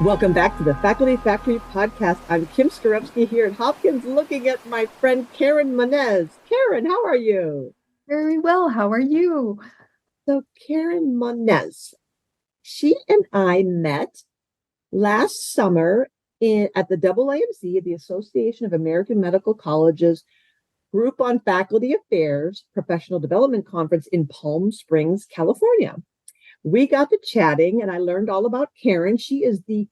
Welcome back to the Faculty Factory podcast. I'm Kim Starewski here at Hopkins looking at my friend Karen Moniz. Karen, how are you? Very well. How are you? So, Karen Moniz, she and I met last summer at the AAMC, the Association of American Medical Colleges Group on Faculty Affairs Professional Development Conference in Palm Springs, California. We got to chatting and I learned all about Karen. She is the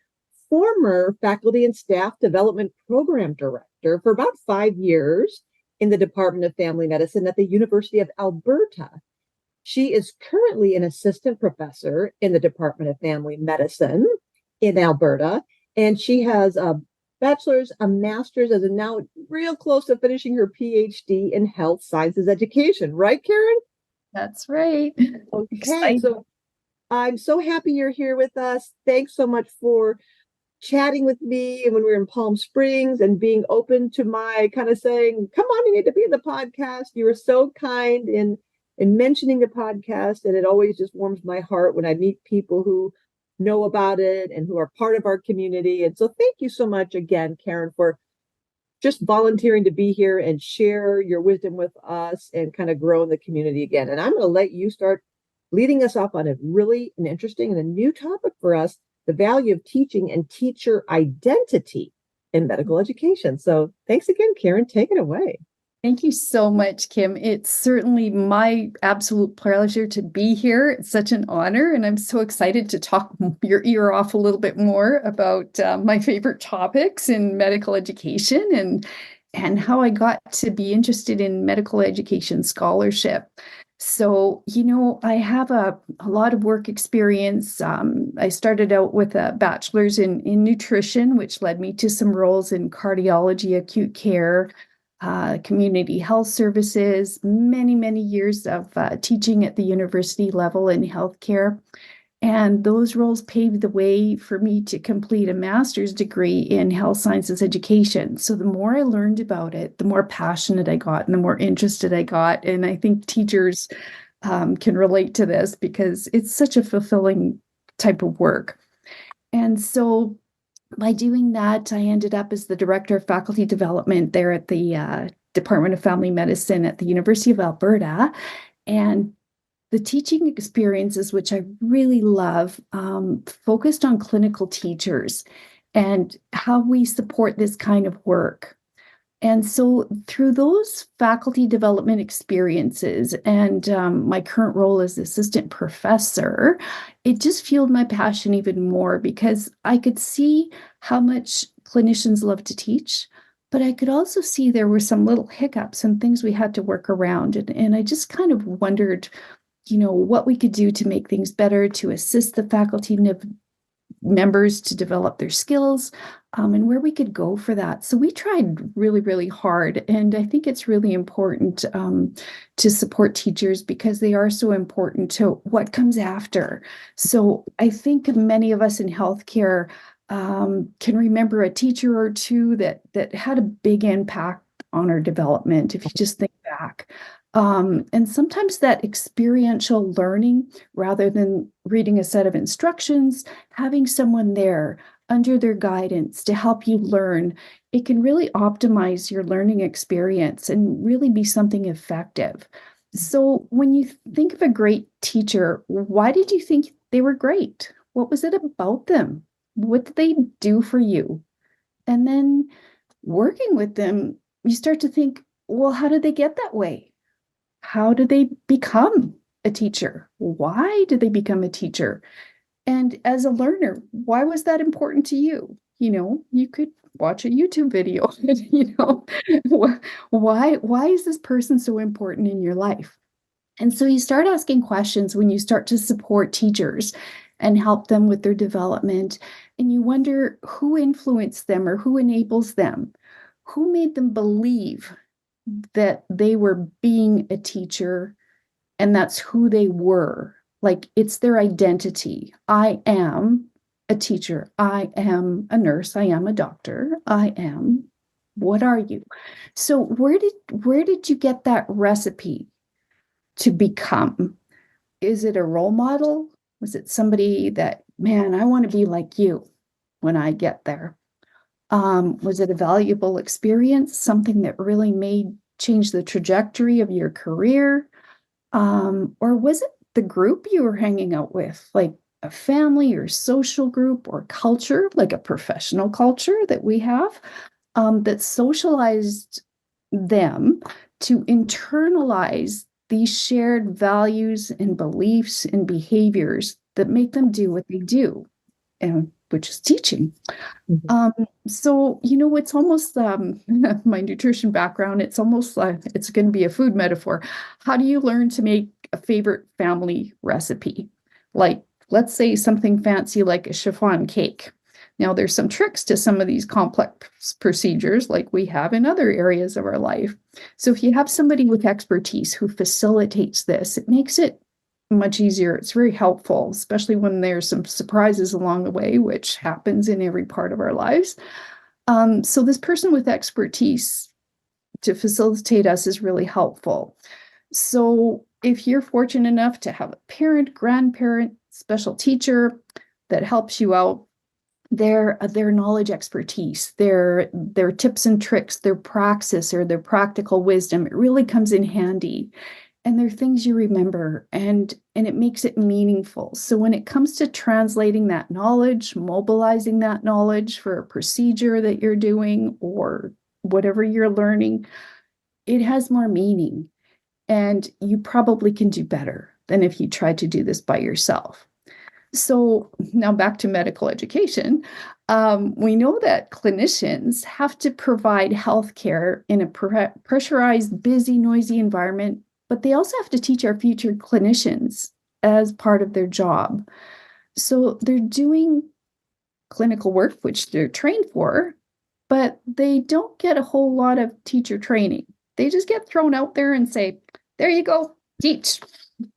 former Faculty and Staff Development Program Director for about 5 years in the Department of Family Medicine at the University of Alberta. She is currently an assistant professor in the Department of Family Medicine in Alberta, and she has a bachelor's, a master's, and is now real close to finishing her PhD in health sciences education. Right, Karen? That's right. Okay, Excited. so I'm so happy you're here with us. Thanks so much for chatting with me and when we were in Palm Springs and being open to my kind of saying, come on, you need to be in the podcast. You were so kind in mentioning the podcast. And it always just warms my heart when I meet people who know about it and who are part of our community. And so thank you so much again, Karen, for just volunteering to be here and share your wisdom with us and kind of grow in the community again. And I'm going to let you start leading us off on an interesting and a new topic for us, the value of teaching and teacher identity in medical education. So thanks again, Karen. Take it away. Thank you so much, Kim. It's certainly my absolute pleasure to be here. It's such an honor, and I'm so excited to talk your ear off a little bit more about my favorite topics in medical education and how I got to be interested in medical education scholarship. So, I have a lot of work experience. I started out with a bachelor's in nutrition, which led me to some roles in cardiology, acute care, community health services, many, many years of teaching at the university level in healthcare. And those roles paved the way for me to complete a master's degree in health sciences education. So the more I learned about it, the more passionate I got and the more interested I got. And I think teachers can relate to this because it's such a fulfilling type of work. And so by doing that, I ended up as the director of faculty development there at the Department of Family Medicine at the University of Alberta. And the teaching experiences, which I really love, focused on clinical teachers and how we support this kind of work. And so through those faculty development experiences and my current role as assistant professor, it just fueled my passion even more because I could see how much clinicians love to teach, but I could also see there were some little hiccups and things we had to work around. And I just kind of wondered, what we could do to make things better, to assist the faculty members to develop their skills, and where we could go for that. So we tried really, really hard. And I think it's really important to support teachers because they are so important to what comes after. So I think many of us in healthcare can remember a teacher or two that had a big impact on our development, if you just think back. And sometimes that experiential learning, rather than reading a set of instructions, having someone there under their guidance to help you learn, it can really optimize your learning experience and really be something effective. So when you think of a great teacher, why did you think they were great? What was it about them? What did they do for you? And then working with them, you start to think, well, how did they get that way? How did they become a teacher? Why did they become a teacher? And as a learner, why was that important to you? You could watch a YouTube video, why is this person so important in your life? And so you start asking questions when you start to support teachers and help them with their development. And you wonder who influenced them or who enables them, who made them believe that they were being a teacher and that's who they were. Like it's their identity. I am a teacher. I am a nurse. I am a doctor. I am. What are you? So where did you get that recipe to become? Is it a role model? Was it somebody that, man, I want to be like you? when I get there? Was it a valuable experience, something that really made change the trajectory of your career? Or was it the group you were hanging out with, like a family or social group or culture, like a professional culture that we have, that socialized them to internalize these shared values and beliefs and behaviors that make them do what they do, and which is teaching. Mhm. Um, so, it's almost my nutrition background, it's almost like it's going to be a food metaphor. How do you learn to make a favorite family recipe? Like, let's say something fancy like a chiffon cake. Now, there's some tricks to some of these complex procedures like we have in other areas of our life. So, if you have somebody with expertise who facilitates this, it makes it much easier. It's very helpful, especially when there's some surprises along the way, which happens in every part of our lives. So this person with expertise to facilitate us is really helpful. So if you're fortunate enough to have a parent, grandparent, special teacher that helps you out, their knowledge, expertise, their tips and tricks, their praxis or their practical wisdom, it really comes in handy. And they're things you remember, and it makes it meaningful. So when it comes to translating that knowledge, mobilizing that knowledge for a procedure that you're doing or whatever you're learning, it has more meaning. And you probably can do better than if you tried to do this by yourself. So now back to medical education. We know that clinicians have to provide healthcare in a pressurized, busy, noisy environment, but they also have to teach our future clinicians as part of their job. So they're doing clinical work, which they're trained for, but they don't get a whole lot of teacher training. They just get thrown out there and say, there you go, teach.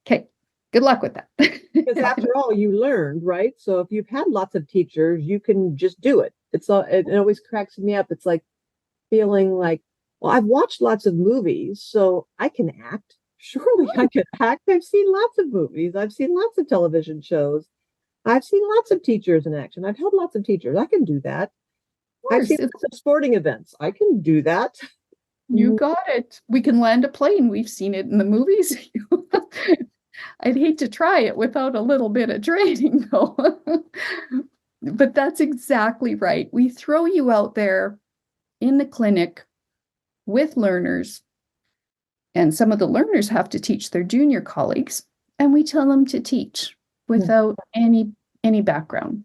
Okay, good luck with that. Because after all, you learned, right? So if you've had lots of teachers, you can just do it. It always cracks me up. It's like feeling like, well, I've watched lots of movies, so I can act. Surely I can act. I've seen lots of movies. I've seen lots of television shows. I've seen lots of teachers in action. I've had lots of teachers. I can do that. I've Course, seen lots of sporting events. I can do that. you got it. We can land a plane. We've seen it in the movies. I'd hate to try it without a little bit of training, though. But that's exactly right. We throw you out there in the clinic with learners, and some of the learners have to teach their junior colleagues, and we tell them to teach without any background.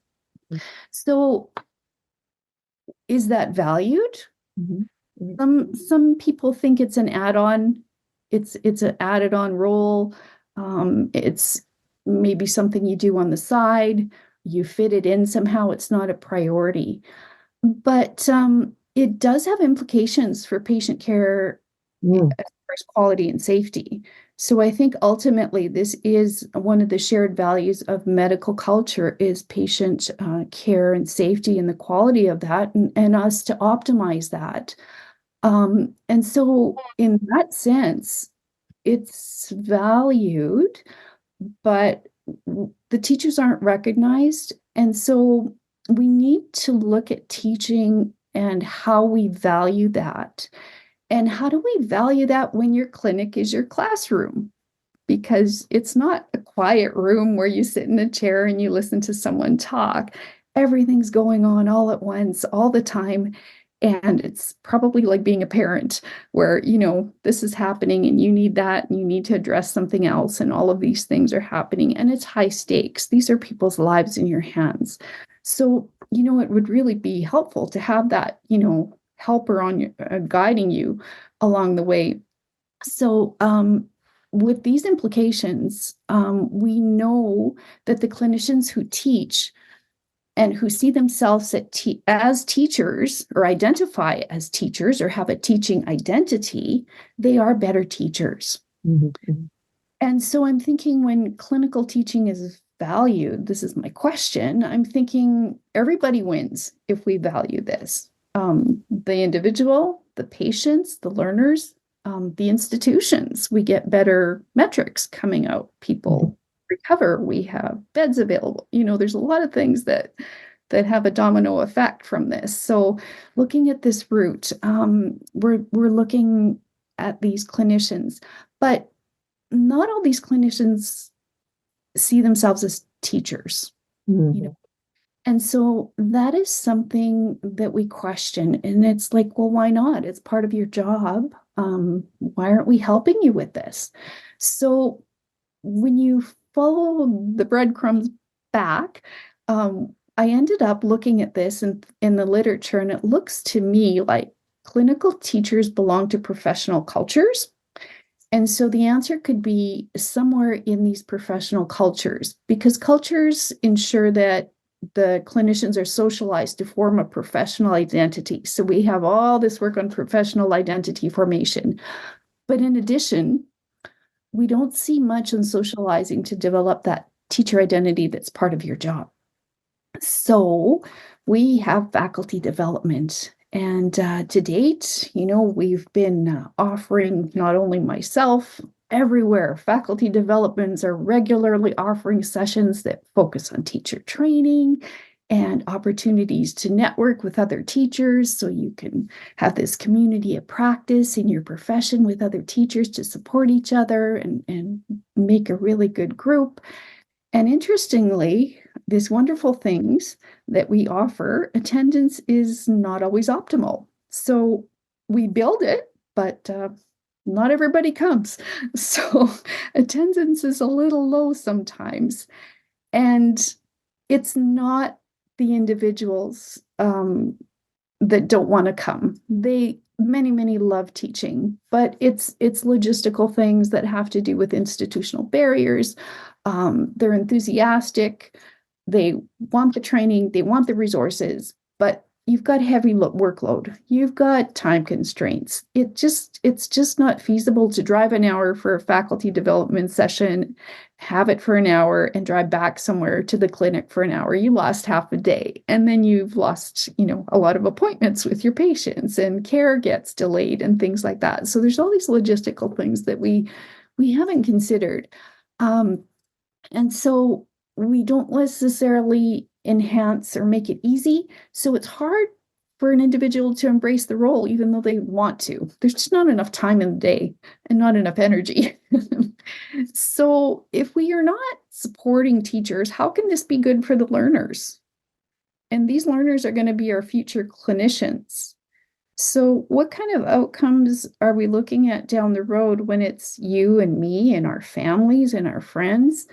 So is that valued? Some people think it's an add-on. It's an added-on role. It's maybe something you do on the side. You fit it in somehow. It's not a priority. But it does have implications for patient care Mm. as far as quality and safety. So I think ultimately this is one of the shared values of medical culture is patient care and safety and the quality of that and us to optimize that. And so in that sense, it's valued, but the teachers aren't recognized. And so we need to look at teaching and how we value that. And how do we value that when your clinic is your classroom? Because it's not a quiet room where you sit in a chair and you listen to someone talk. Everything's going on all at once, all the time. And it's probably like being a parent where, this is happening and you need that and you need to address something else. And all of these things are happening and it's high stakes. These are people's lives in your hands. So, it would really be helpful to have that, helper on your guiding you along the way. So, with these implications, we know that the clinicians who teach and who see themselves as teachers or identify as teachers or have a teaching identity, they are better teachers. Mm-hmm. And so I'm thinking when clinical teaching is valued, this is my question, I'm thinking everybody wins if we value this. The individual, the patients, the learners, the institutions, we get better metrics coming out. People recover, we have beds available. There's a lot of things that that have a domino effect from this. So looking at this route, we're looking at these clinicians, but not all these clinicians see themselves as teachers, you know. And so that is something that we question. And it's like, well, why not? It's part of your job. Why aren't we helping you with this? So when you follow the breadcrumbs back, I ended up looking at this in the literature, and it looks to me like clinical teachers belong to professional cultures. And so the answer could be somewhere in these professional cultures, because cultures ensure that the clinicians are socialized to form a professional identity. So we have all this work on professional identity formation. But in addition, we don't see much on socializing to develop that teacher identity that's part of your job. So we have faculty development. And to date, we've been offering, not only myself, everywhere, faculty developments are regularly offering sessions that focus on teacher training and opportunities to network with other teachers, so you can have this community of practice in your profession with other teachers to support each other and make a really good group. And interestingly, these wonderful things that we offer, attendance is not always optimal. So we build it, but not everybody comes. So attendance is a little low sometimes. And it's not the individuals that don't want to come. Many love teaching, but it's logistical things that have to do with institutional barriers. They're enthusiastic. They want the training. They want the resources, but you've got heavy workload. You've got time constraints. It's just not feasible to drive an hour for a faculty development session, have it for an hour, and drive back somewhere to the clinic for an hour. You lost half a day, and then you've lost, a lot of appointments with your patients, and care gets delayed and things like that. So there's all these logistical things that we haven't considered. And so we don't necessarily enhance or make it easy. So it's hard for an individual to embrace the role, even though they want to. There's just not enough time in the day and not enough energy. So if we are not supporting teachers, how can this be good for the learners? And these learners are going to be our future clinicians. So what kind of outcomes are we looking at down the road when it's you and me and our families and our friends?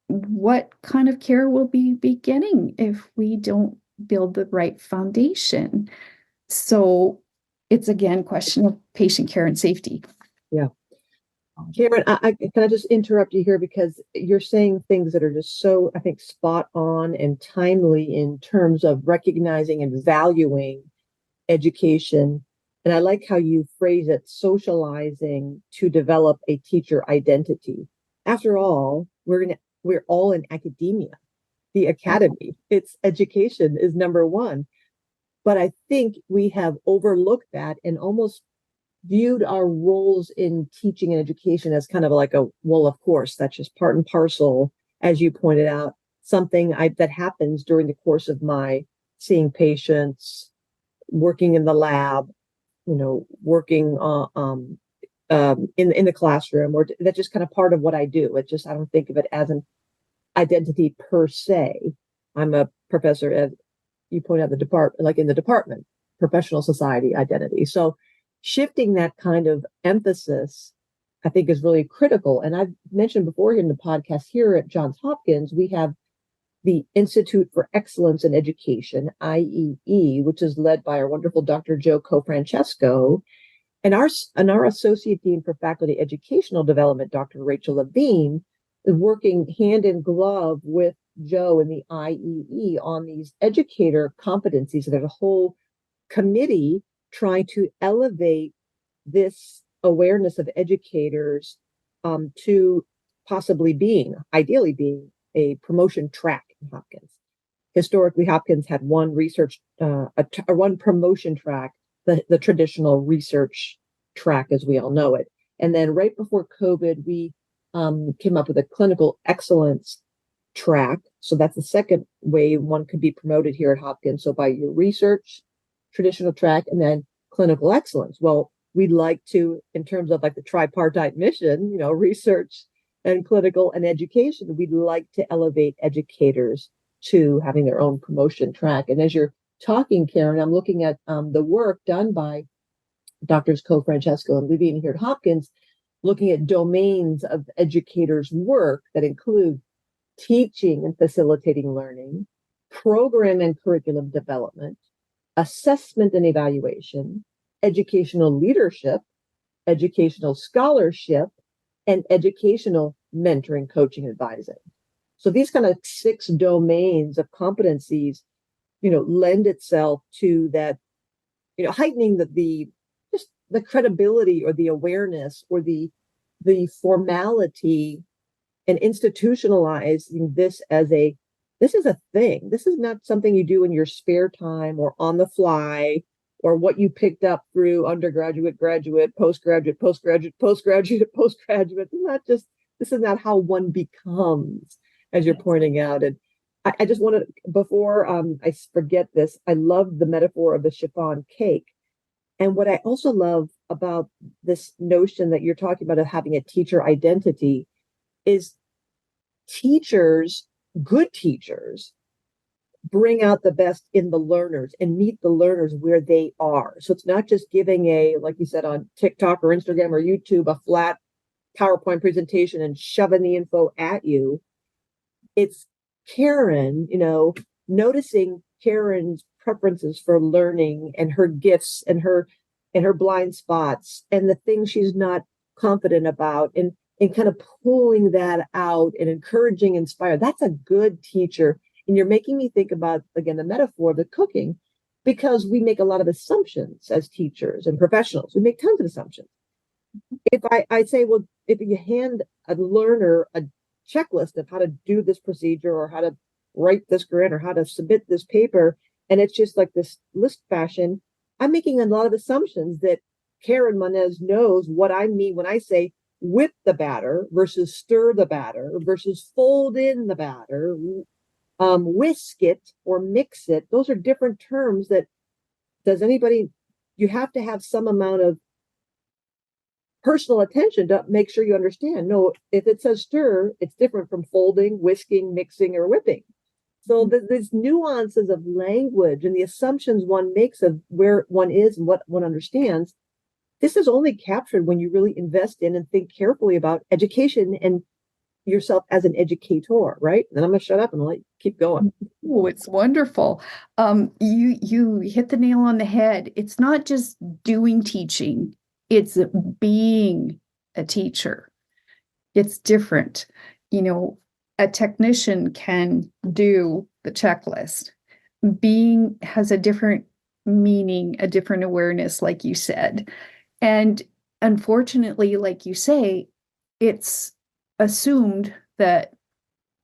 What kind of care will we be getting if we don't build the right foundation? So it's again, question of patient care and safety. Yeah. Karen, can I just interrupt you here, because you're saying things that are just so, I think, spot on and timely in terms of recognizing and valuing education. And I like how you phrase it, socializing to develop a teacher identity. After all, we're all in academia, the academy. It's education is number one. But I think we have overlooked that and almost viewed our roles in teaching and education as kind of like well, of course, that's just part and parcel, as you pointed out, something that happens during the course of my seeing patients, working in the lab, working in the classroom, or that's just kind of part of what I do. It's just, I don't think of it as an identity per se. I'm a professor, as you point out, in the department, professional society identity. So shifting that kind of emphasis, I think, is really critical. And I've mentioned before in the podcast here at Johns Hopkins, we have the Institute for Excellence in Education, IEE, which is led by our wonderful Dr. Joe Cofrancesco, and our Associate Dean for Faculty Educational Development, Dr. Rachel Levine, is working hand in glove with Joe and the IEE on these educator competencies. So there's a whole committee trying to elevate this awareness of educators to ideally being a promotion track in Hopkins. Historically, Hopkins had one one promotion track, the traditional research track as we all know it. And then right before COVID, we came up with a clinical excellence track. So that's the second way one could be promoted here at Hopkins. So by your research, traditional track, and then clinical excellence. Well, we'd like to, in terms of like the tripartite mission, research and clinical and education, we'd like to elevate educators to having their own promotion track. And as you're talking, Karen, I'm looking at the work done by Doctors Co-Francesco and Vivian here at Hopkins, looking at domains of educators' work that include teaching and facilitating learning, program and curriculum development, assessment and evaluation, educational leadership, educational scholarship, and educational mentoring, coaching, and advising. So these kind of 6 domains of competencies, lend itself to that, heightening the just the credibility or the awareness or the formality and institutionalizing this as this is a thing. This is not something you do in your spare time or on the fly or what you picked up through undergraduate, graduate, postgraduate, postgraduate, postgraduate, postgraduate. This is not how one becomes, as you're pointing out. And I just want to, before I forget this, I love the metaphor of the chiffon cake. And what I also love about this notion that you're talking about of having a teacher identity is teachers, good teachers, bring out the best in the learners and meet the learners where they are. So it's not just giving like you said, on TikTok or Instagram or YouTube, a flat PowerPoint presentation and shoving the info at you. It's Karen, noticing Karen's preferences for learning and her gifts and her blind spots and the things she's not confident about and kind of pulling that out and encouraging, inspire. That's a good teacher. And you're making me think about, again, the metaphor of the cooking, because we make a lot of assumptions as teachers and professionals. We make tons of assumptions. If I say, well, if you hand a learner a checklist of how to do this procedure or how to write this grant or how to submit this paper, and it's just like this list fashion, I'm making a lot of assumptions that Karen Moniz knows what I mean when I say whip the batter versus stir the batter versus fold in the batter, whisk it or mix it. Those are different terms that you have to have some amount of personal attention to make sure you understand. No, if it says stir, it's different from folding, whisking, mixing, or whipping. So there's nuances of language and the assumptions one makes of where one is and what one understands. This is only captured when you really invest in and think carefully about education and yourself as an educator, right? Then I'm going to shut up and let you keep going. Oh, it's wonderful. You hit the nail on the head. It's not just doing teaching, it's being a teacher. It's different. A technician can do the checklist. Being has a different meaning, a different awareness, like you said. And unfortunately, like you say, it's assumed that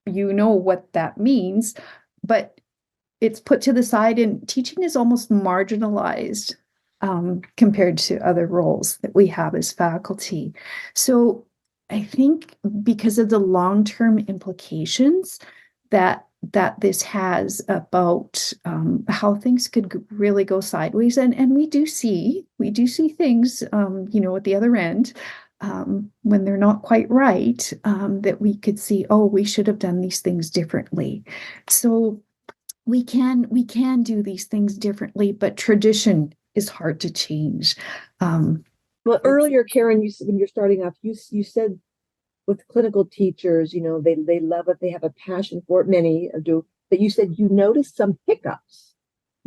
you know what that means, but it's put to the side, and teaching is almost marginalized compared to other roles that we have as faculty. So I think because of the long-term implications that this has about how things could really go sideways, and we do see things at the other end when they're not quite right, that we could see, oh, we should have done these things differently. So we can do these things differently, but tradition is hard to change. Well, earlier, Karen, when you're starting off, you said with clinical teachers, they love it, they have a passion for it, many do, but you said you noticed some hiccups.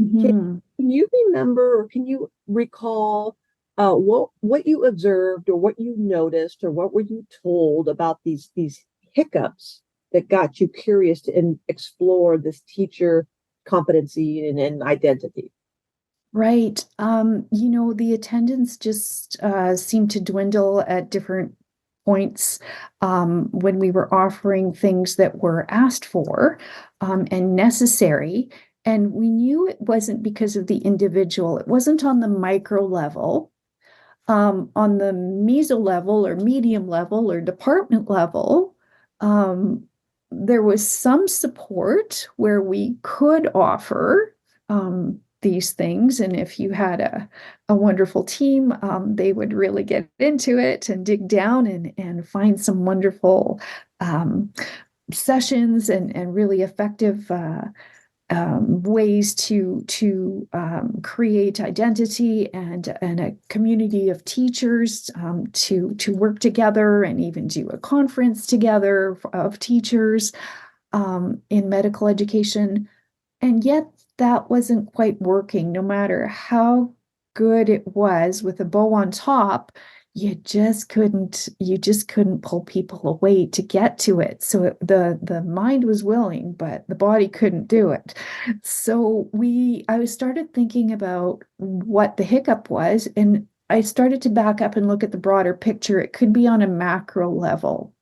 Mm-hmm. Can you remember or can you recall what you observed or what you noticed or what were you told about these hiccups that got you curious to explore this teacher competency and identity? Right. The attendance just seemed to dwindle at different points when we were offering things that were asked for and necessary. And we knew it wasn't because of the individual. It wasn't on the micro level. On the meso level or medium level or department level, there was some support where we could offer these things. And if you had a wonderful team, they would really get into it and dig down and find some wonderful sessions and really effective ways to create identity and a community of teachers to work together and even do a conference together of teachers in medical education. And yet that wasn't quite working, no matter how good it was with a bow on top. You just couldn't pull people away to get to it. So the mind was willing, but the body couldn't do it. So I started thinking about what the hiccup was, and I started to back up and look at the broader picture. It could be on a macro level.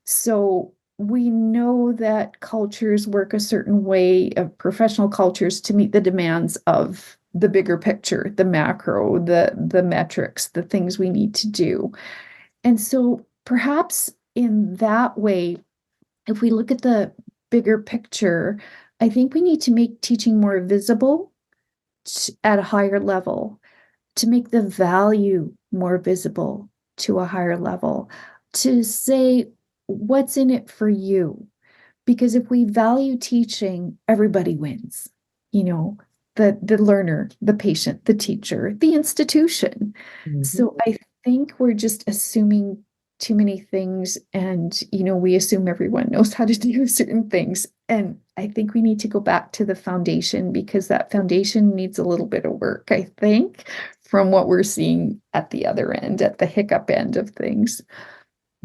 So we know that cultures work a certain way, of professional cultures, to meet the demands of the bigger picture, the macro, the metrics, the things we need to do. And so perhaps in that way, if we look at the bigger picture, I think we need to make teaching more visible at a higher level, to make the value more visible to a higher level, to say, what's in it for you? Because if we value teaching, everybody wins. The learner, the patient, the teacher, the institution. Mhm. So I think we're just assuming too many things, and we assume everyone knows how to do certain things. And I think we need to go back to the foundation, because that foundation needs a little bit of work, I think, from what we're seeing at the other end, at the hiccup end of things.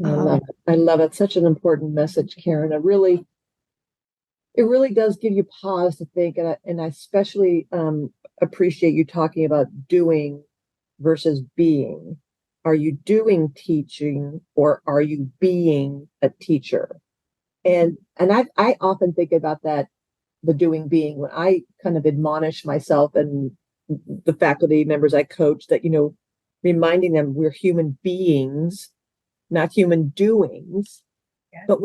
I love it. I love it. Such an important message, Karen. It really does give you pause to think, and I especially appreciate you talking about doing versus being. Are you doing teaching, or are you being a teacher? And I often think about that, the doing being, when I kind of admonish myself and the faculty members I coach, that reminding them we're human beings, not human doings. But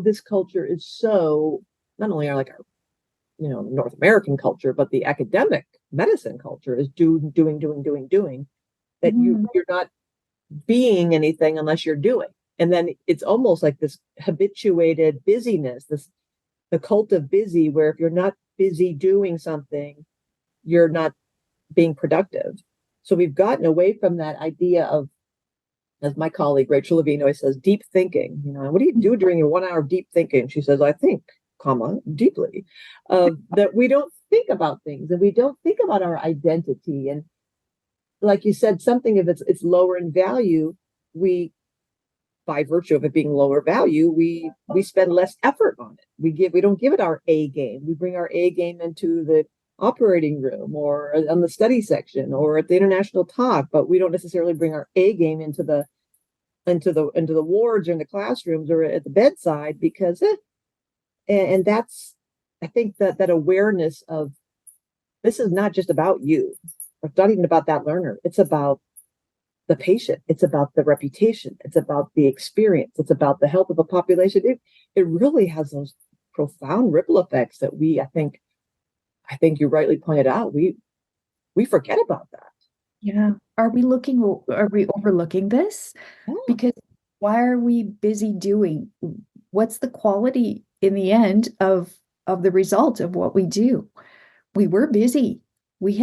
this culture is so, not only our North American culture, but the academic medicine culture is doing, that you're not being anything unless you're doing. And then it's almost like this habituated busyness, the cult of busy, where if you're not busy doing something, you're not being productive. So we've gotten away from that idea of, as my colleague Rachel Levine always says, deep thinking. What do you do during your 1 hour of deep thinking? She says, I think, deeply. That we don't think about things, and we don't think about our identity. And like you said, something, if it's lower in value, we, by virtue of it being lower value, we spend less effort on it. We don't give it our A game. We bring our A game into the operating room, or on the study section, or at the international talk, but we don't necessarily bring our A game into the wards, or in the classrooms, or at the bedside, because and that's, I think, that awareness of, this is not just about you. It's not even about that learner. It's about the patient. It's about the reputation. It's about the experience. It's about the health of the population. It really has those profound ripple effects that I think you rightly pointed out, we forget about that. Yeah. Are we overlooking this? Yeah. Because why are we busy doing? What's the quality in the end of the result of what we do? We were busy. We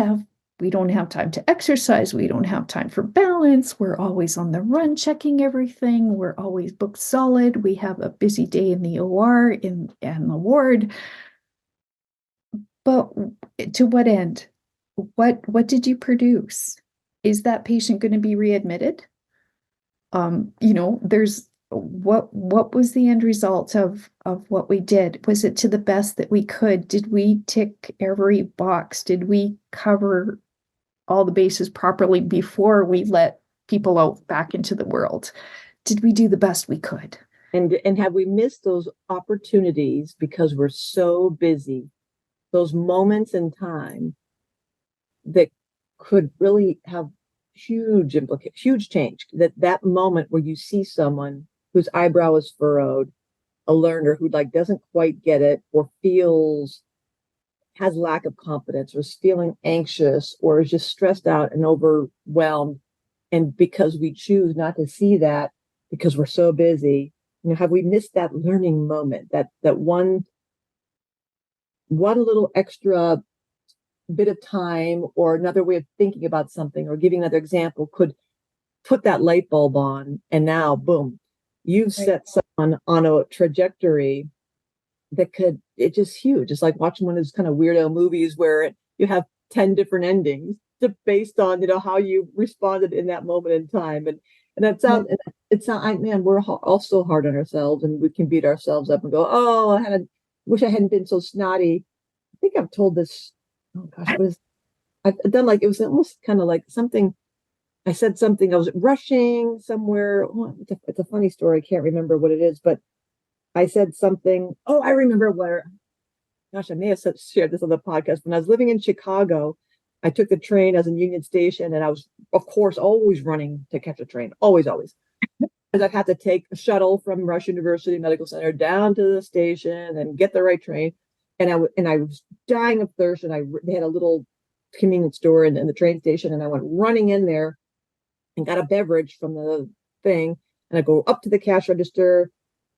don't have time to exercise. We don't have time for balance. We're always on the run, checking everything. We're always booked solid. We have a busy day in the OR, and the ward. But to what end? What did you produce? Is that patient going to be readmitted? There's what was the end result of what we did? Was it to the best that we could? Did we tick every box? Did we cover all the bases properly before we let people out back into the world? Did we do the best we could? And have we missed those opportunities because we're so busy? Those moments in time that could really have huge change. That moment where you see someone whose eyebrow is furrowed, a learner who like doesn't quite get it or has lack of confidence or is feeling anxious or is just stressed out and overwhelmed. And because we choose not to see that because we're so busy, have we missed that learning moment, that one little extra bit of time or another way of thinking about something or giving another example could put that light bulb on. And now, boom, you've Right. set someone on a trajectory it's just huge. It's like watching one of those kind of weirdo movies where you have 10 different endings based on, how you responded in that moment in time. And that Yeah. sounds, man, we're all so hard on ourselves and we can beat ourselves up and go, oh, wish I hadn't been so snotty. I think I've told this, oh gosh, I've done like, it was almost kind of like something, I said something, I was rushing somewhere. Oh, it's a funny story. I can't remember what it is, but I said something. Oh, I remember where. Gosh, I may have shared this on the podcast. When I was living in Chicago, I took the train as in Union Station, and I was, of course, always running to catch a train. Always, always. Because I'd have to take a shuttle from Rush University Medical Center down to the station and get the right train. And I was dying of thirst, and they had a little convenience store in the train station, and I went running in there and got a beverage from the thing, and I go up to the cash register.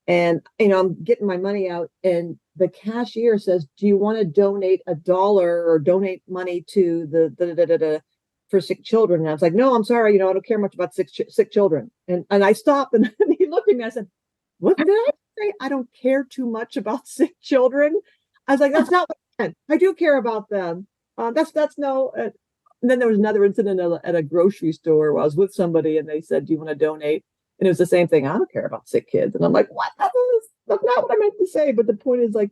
And, I'm getting my money out and the cashier says, do you want to donate $1 or donate money to the for sick children? And I was like, no, I'm sorry. I don't care much about sick children. And I stopped and he looked at me. I said, what did I say? I don't care too much about sick children. I was like, that's not what I meant. I do care about them. That's no. And then there was another incident at a grocery store where I was with somebody and they said, do you want to donate? And it was the same thing. I don't care about sick kids. And I'm like, what? That's not what I meant to say. But the point is like,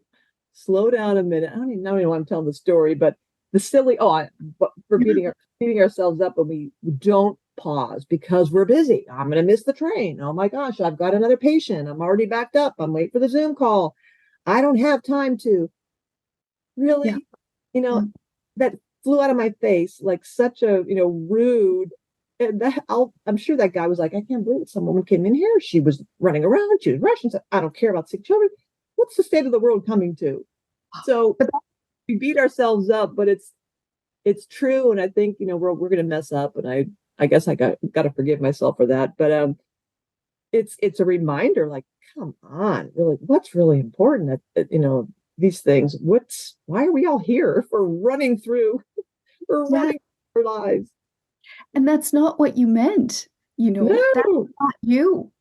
slow down a minute. I don't even know why I'm telling the story, but the silly, but for beating ourselves up when we don't pause because we're busy. I'm going to miss the train. Oh my gosh, I've got another patient. I'm already backed up. I'm waiting for the Zoom call. I don't have time to Yeah. really, you know, Yeah. that flew out of my face like such a, rude. And I'm sure that guy was like, I can't believe it. Some woman came in here. She was running around. She was rushing. Said, I don't care about sick children. What's the state of the world coming to? So But we beat ourselves up, but it's true. And I think, we're going to mess up. And I guess I got to forgive myself for that. But it's a reminder like, come on, really, what's really important these things. Why are we all here? If we're running through, we're yeah, running through our lives. and that's not what you meant. That's No. not you.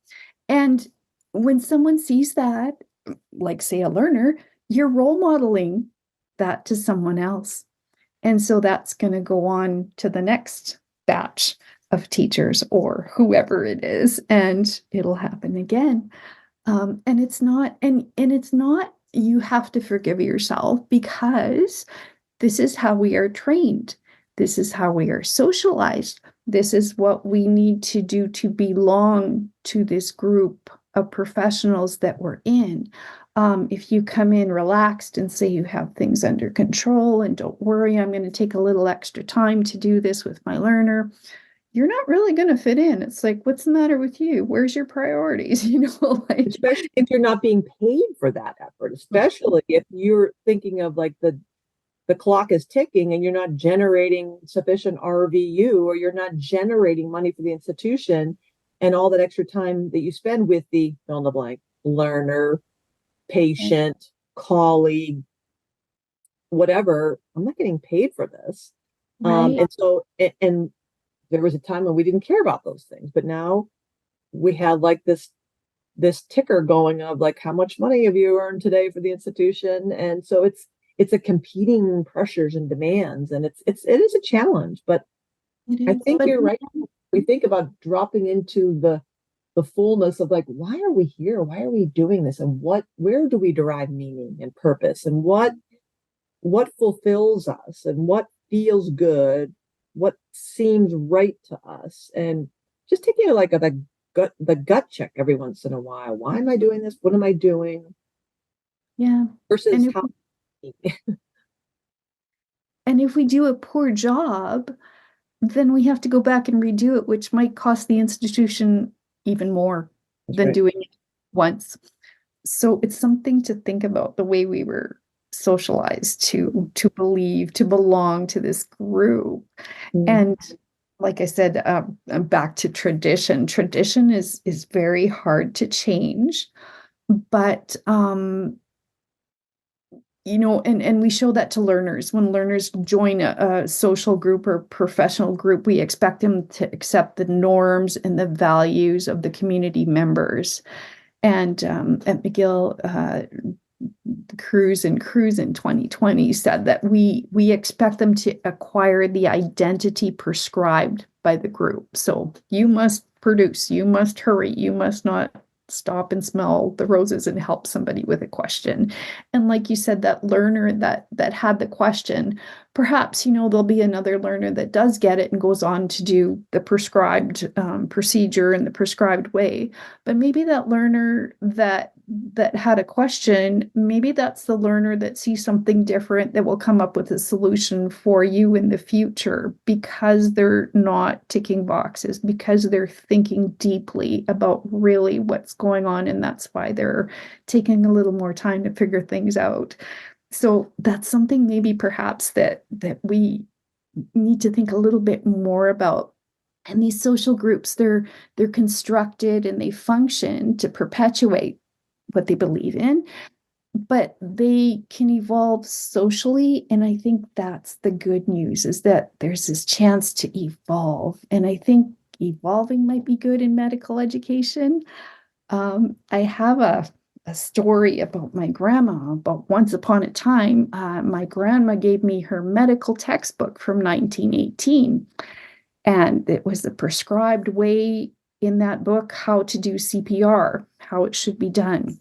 And when someone sees that, like say a learner, you're role modeling that to someone else. And so that's going to go on to the next batch of teachers or whoever it is, and it'll happen again. And it's not, you have to forgive yourself because this is how we are trained. This is how we are socialized. This is what we need to do to belong to this group of professionals that we're in. If you come in relaxed and say you have things under control and don't worry, I'm going to take a little extra time to do this with my learner, you're not really going to fit in. It's like, what's the matter with you? Where's your priorities? Like, Especially if you're not being paid for that effort, especially if you're thinking of like the clock is ticking and you're not generating sufficient RVU or you're not generating money for the institution and all that extra time that you spend with the fill in the blank learner, patient, colleague, whatever, I'm not getting paid for this. right, And so, and there was a time when we didn't care about those things, but now we have like this ticker going of like how much money have you earned today for the institution, and so it's a competing pressures and demands, and it is a challenge. But it I is. think But you're right. We think about dropping into the fullness of like, why are we here? Why are we doing this? And where do we derive meaning and purpose? And what fulfills us and what feels good, what seems right to us? And just taking like the gut check every once in a while. Why am I doing this? What am I doing? yeah. Versus And if how. and if we do a poor job, then we have to go back and redo it, which might cost the institution even more That's than right. doing it once. So it's something to think about, the way we were socialized believe, to belong to this group. Mm. And like I said, back to tradition. Tradition is very hard to change, but and we show that to learners. When learners join a social group or professional group, we expect them to accept the norms and the values of the community members. And at McGill, Cruz in 2020 said that we expect them to acquire the identity prescribed by the group. So you must produce, you must hurry, you must not stop and smell the roses and help somebody with a question. And like you said, that learner that had the question, perhaps there'll be another learner that does get it and goes on to do the prescribed procedure in the prescribed way. But maybe that learner that had a question, maybe that's the learner that sees something different, that will come up with a solution for you in the future, because they're not ticking boxes, because they're thinking deeply about really what's going on, and that's why they're taking a little more time to figure things out. So that's something maybe perhaps that we need to think a little bit more about. And these social groups, they're constructed and they function to perpetuate what they believe in, but they can evolve socially. And I think that's the good news, is that there's this chance to evolve. And I think evolving might be good in medical education. I have a story about my grandma. About once upon a time, my grandma gave me her medical textbook from 1918. And it was the prescribed way in that book how to do CPR, how it should be done.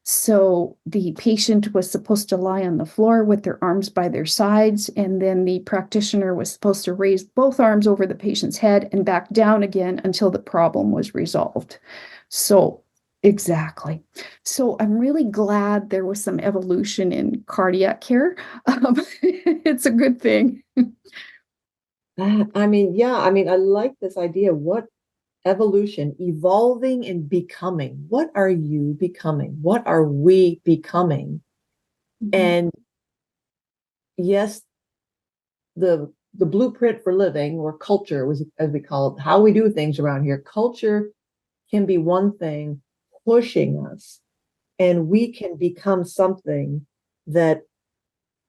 So the patient was supposed to lie on the floor with their arms by their sides, and then the practitioner was supposed to raise both arms over the patient's head and back down again until the problem was resolved. So, exactly. So I'm really glad there was some evolution in cardiac care. It's a good thing. I like this idea. What evolution, evolving and becoming. What are you becoming? What are we becoming? Mhm. And yes, the blueprint for living, or culture, was as we call it, how we do things around here. Culture can be one thing pushing us, and we can become something that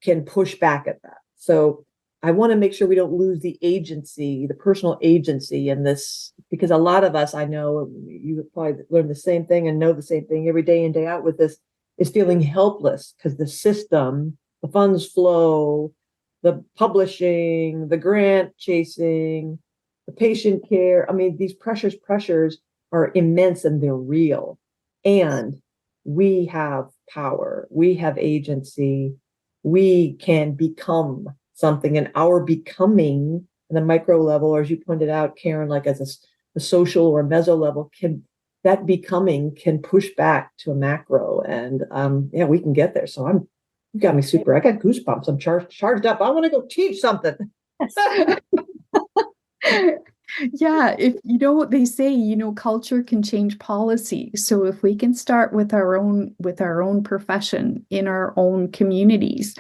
can push back at that. So I want to make sure we don't lose the agency, the personal agency in this, because a lot of us, I know you probably learn the same thing and know the same thing every day in, day out with this, is feeling helpless because the system, the funds flow, the publishing, the grant chasing, the patient care. I mean, these pressures are immense and they're real. And we have power, we have agency, we can become something, and our becoming in the micro level, or as you pointed out, Karen, like as a social or meso level, can that becoming can push back to a macro, and yeah, we can get there. So you got me super. I got goosebumps. I'm charged up. I want to go teach something. Yeah, if they say, culture can change policy. So if we can start with our own profession in our own communities,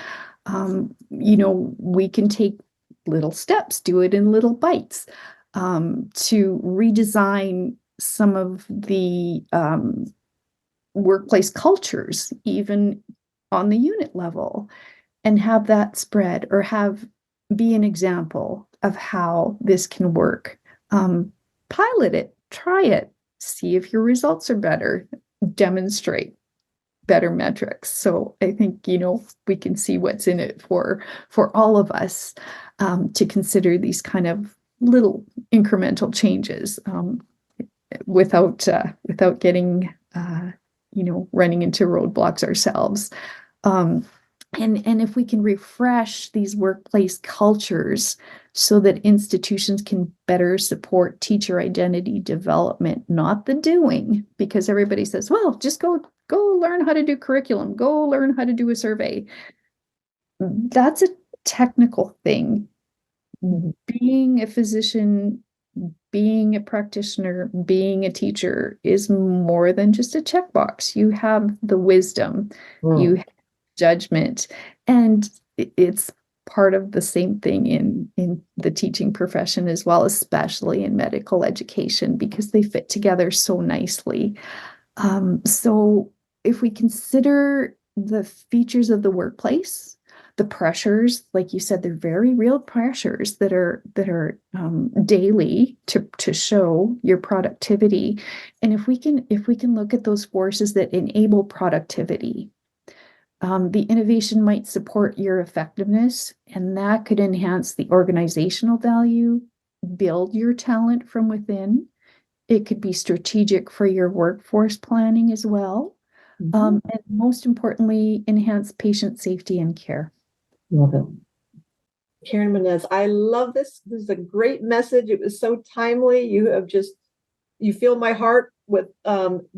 we can take little steps, do it in little bites, to redesign some of the workplace cultures, even on the unit level, and have that spread, or be an example of how this can work. Pilot it, try it, see if your results are better, demonstrate better metrics. So I think we can see what's in it for all of us, to consider these kind of little incremental changes, without getting running into roadblocks ourselves. Um, and if we can refresh these workplace cultures so that institutions can better support teacher identity development, not the doing, because everybody says, well, just go learn how to do curriculum, go learn how to do a survey. That's a technical thing. Mhm. Being a physician, being a practitioner, being a teacher is more than just a checkbox. You have the wisdom, you have judgment, and it's part of the same thing in the teaching profession as well, especially in medical education, because they fit together so nicely. So if we consider the features of the workplace, the pressures, like you said, they're very real pressures that are daily to show your productivity. And if we can look at those forces that enable productivity, the innovation might support your effectiveness, and that could enhance the organizational value, build your talent from within. It could be strategic for your workforce planning as well. And most importantly, enhance patient safety and care. Love it. Karen Moniz, I love this. This is a great message. It was so timely. You fill my heart with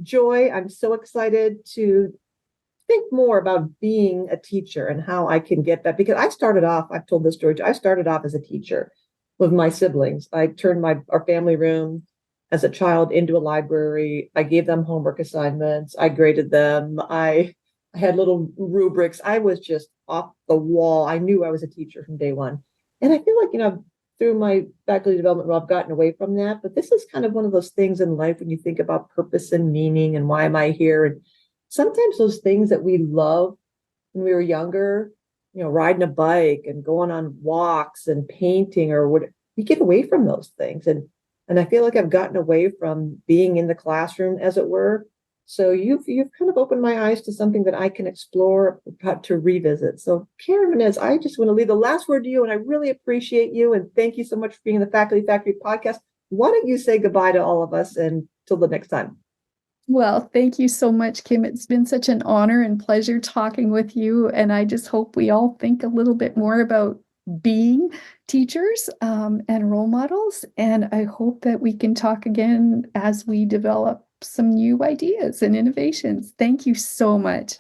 joy. I'm so excited to think more about being a teacher and how I can get that. Because I've told this story too, I started off as a teacher with my siblings. I turned our family room as a child into a library. I gave them homework assignments. I graded them. I had little rubrics. I was just off the wall. I knew I was a teacher from day one. And I feel like, through my faculty development role, I've gotten away from that. But this is kind of one of those things in life when you think about purpose and meaning and why am I here? And sometimes those things that we love when we were younger, riding a bike and going on walks and painting or what, we get away from those things. And I feel like I've gotten away from being in the classroom, as it were. So you've kind of opened my eyes to something that I can explore, to revisit. So Karen Moniz, I just want to leave the last word to you, and I really appreciate you. And thank you so much for being in the Faculty Factory podcast. Why don't you say goodbye to all of us until the next time? Well, thank you so much, Kim. It's been such an honor and pleasure talking with you. And I just hope we all think a little bit more about being teachers and role models. And I hope that we can talk again as we develop some new ideas and innovations. Thank you so much.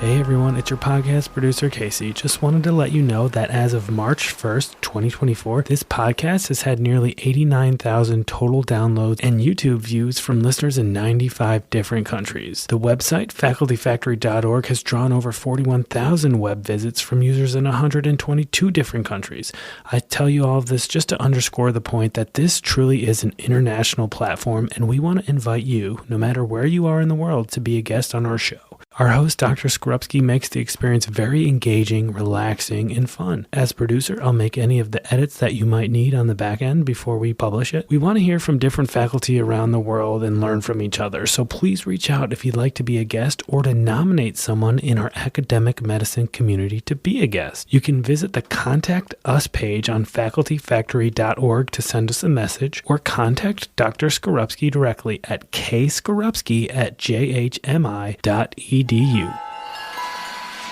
Hey everyone, it's your podcast producer Casey. Just wanted to let you know that as of March 1st, 2024, this podcast has had nearly 89,000 total downloads and YouTube views from listeners in 95 different countries. The website, facultyfactory.org, has drawn over 41,000 web visits from users in 122 different countries. I tell you all of this just to underscore the point that this truly is an international platform, and we want to invite you, no matter where you are in the world, to be a guest on our show. Our host, Dr. Skorupski, makes the experience very engaging, relaxing, and fun. As producer, I'll make any of the edits that you might need on the back end before we publish it. We want to hear from different faculty around the world and learn from each other, so please reach out if you'd like to be a guest or to nominate someone in our academic medicine community to be a guest. You can visit the Contact Us page on facultyfactory.org to send us a message, or contact Dr. Skorupski directly at kskorupski@jhmi.edu.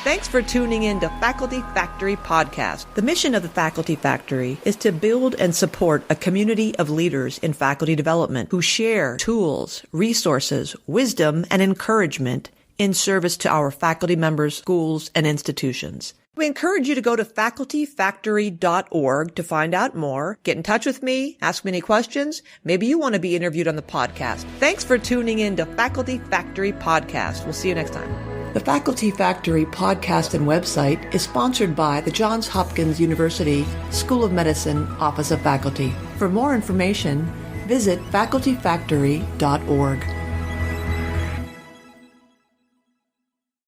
Thanks for tuning in to Faculty Factory Podcast. The mission of the Faculty Factory is to build and support a community of leaders in faculty development who share tools, resources, wisdom, and encouragement in service to our faculty members, schools, and institutions. We encourage you to go to facultyfactory.org to find out more. Get in touch with me, ask me any questions. Maybe you want to be interviewed on the podcast. Thanks for tuning in to Faculty Factory Podcast. We'll see you next time. The Faculty Factory podcast and website is sponsored by the Johns Hopkins University School of Medicine Office of Faculty. For more information, visit facultyfactory.org.